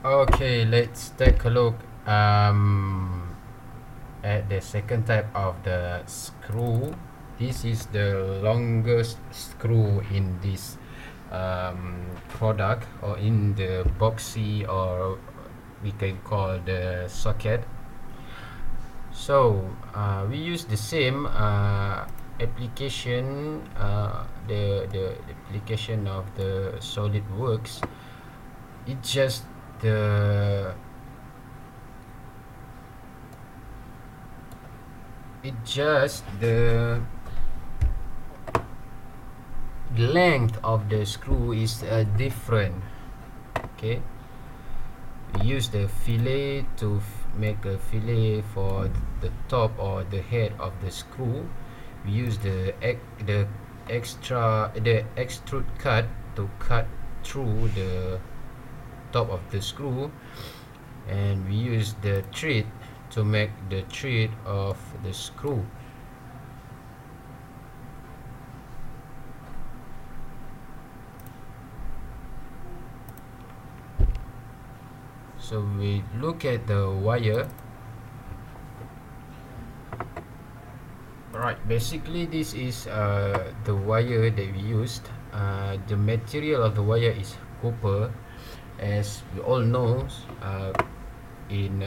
Okay, let's take a look at the second type of the screw. This is the longest screw in this product, or in the Boxy, or we can call the socket. So we use the same application, the application of the SolidWorks. It's just the length of the screw is different. Okay, we use the fillet to make a fillet for the top or the head of the screw. We use the extrude cut to cut through the top of the screw, and we use the thread to make the thread of the screw. So we look at the wire. Right, basically this is the wire that we used. The material of the wire is copper, as we all know. In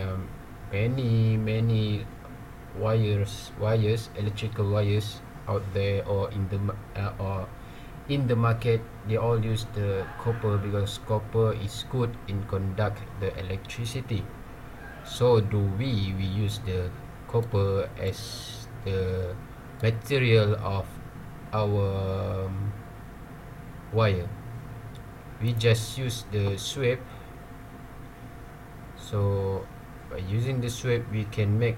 many wires, electrical wires out there, or in the market, they all use the copper because copper is good in conduct the electricity. So do we use the copper as the material of our wire. We just use the sweep. So by using the sweep, we can bend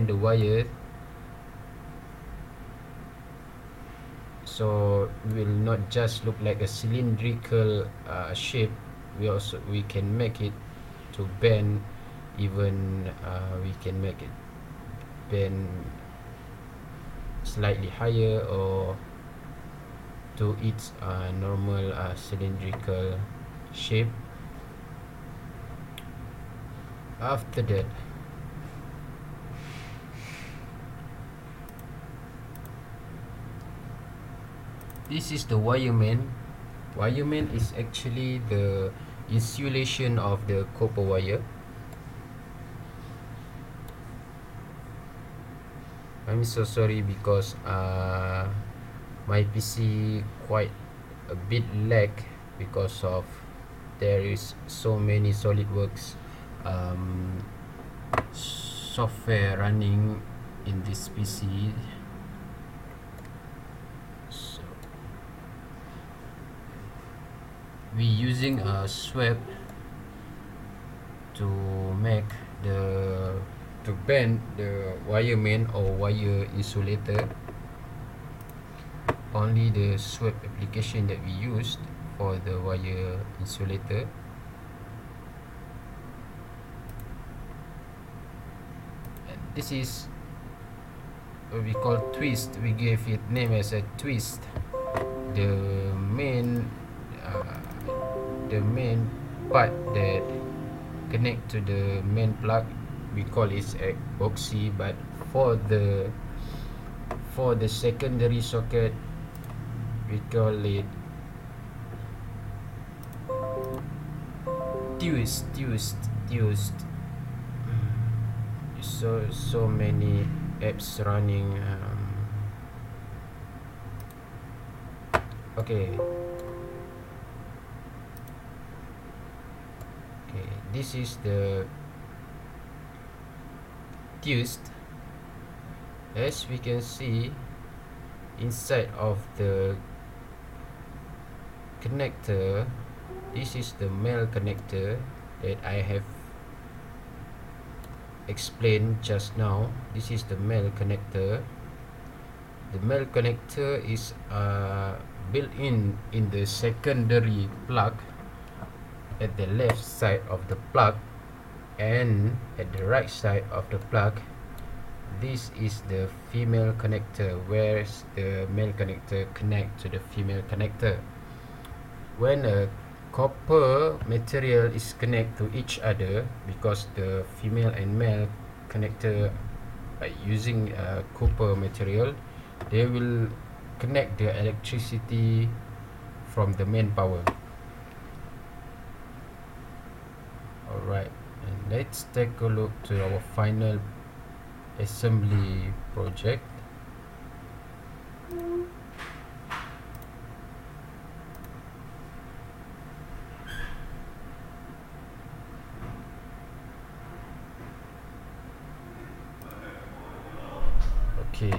the wire, so it will not just look like a cylindrical shape. We can make it to bend, even we can make it bend slightly higher, or to its normal cylindrical shape. After that, this is the wireman. Wireman is actually the insulation of the copper wire. I'm so sorry because my PC quite a bit lag because of there is so many SolidWorks software running in this PC. So we using a sweep to bend the wireman or wire insulator. Only the sweep application that we used for the wire insulator. And this is what we call twist. We gave it name as a twist. The main part that connect to the main plug, we call it a Boxy, but for the secondary socket, we call it twist. So many apps running. Okay, this is the twist. As we can see, inside of the connector, this is the male connector that I have explained just now. This is the male connector. The male connector is built in the secondary plug at the left side of the plug, and at the right side of the plug, this is the female connector, whereas the male connector connect to the female connector. When a copper material is connect to each other because the female and male connector, using copper material, they will connect the electricity from the main power. Alright, and let's take a look to our final assembly project. Okay.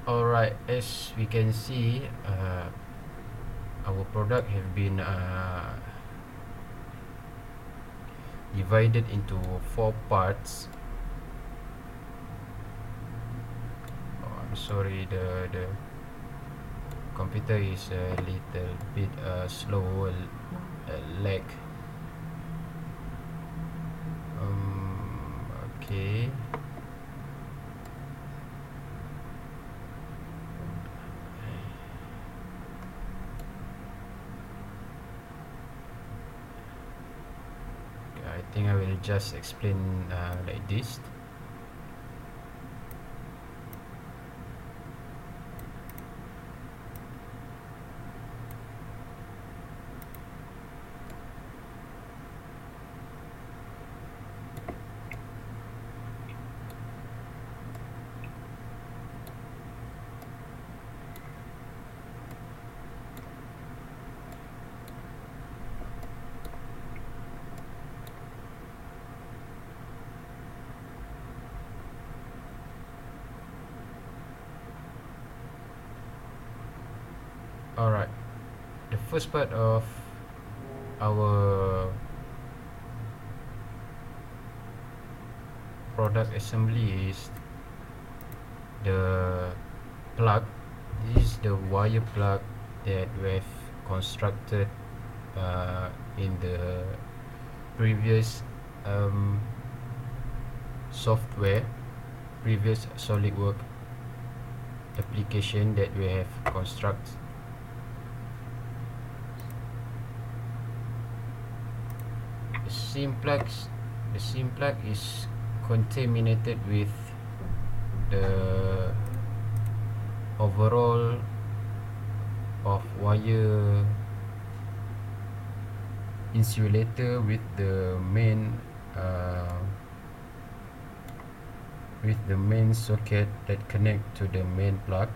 Alright, as we can see, our product have been divided into 4 parts. I'm sorry, the computer is a little bit slow, lag. Okay. I think I will just explain like this. Alright, the first part of our product assembly is the plug. This is the wire plug that we have constructed in the previous software, previous SolidWorks application that we have constructed. The SIM plug is contaminated with the overall of wire insulator with the main socket that connect to the main plug.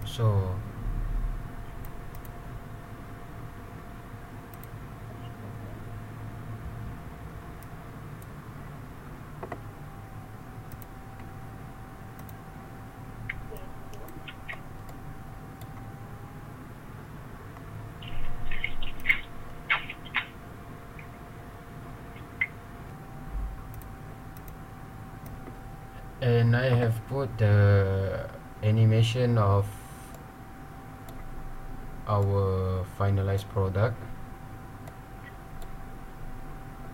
So and I have put the animation of our finalized product,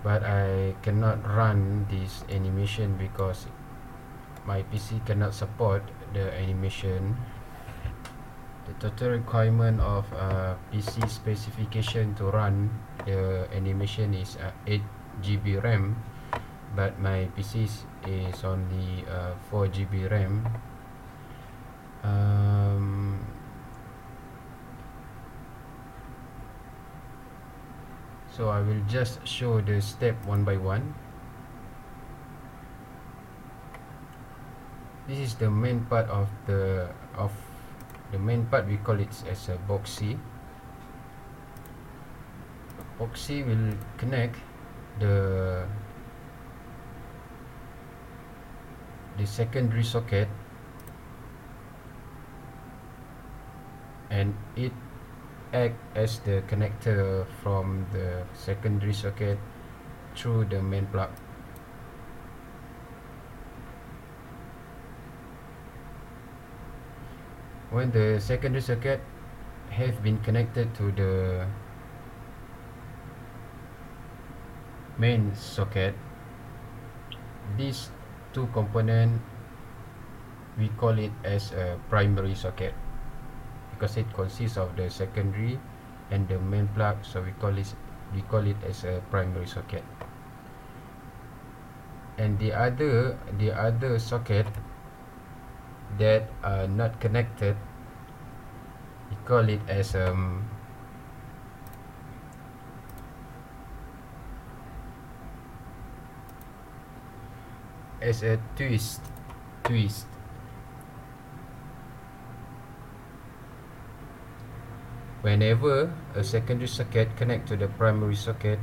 but I cannot run this animation because my PC cannot support the animation. The total requirement of PC specification to run the animation is 8 GB RAM, but my PC is only 4 GB RAM. So I will just show the step one by one. This is the main part of the main part. We call it as a Boxy. Boxy will connect the secondary socket, and it act as the connector from the secondary socket through the main plug. When the secondary circuit have been connected to the main socket, these two components, we call it as a primary socket because it consists of the secondary and the main plug, so we call it as a primary socket. And the other socket that are not connected, we call it as a twist. Whenever a secondary socket connect to the primary socket,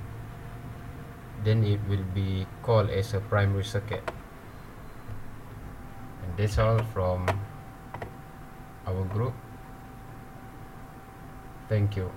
then it will be called as a primary socket. And that's all from our group. Thank you.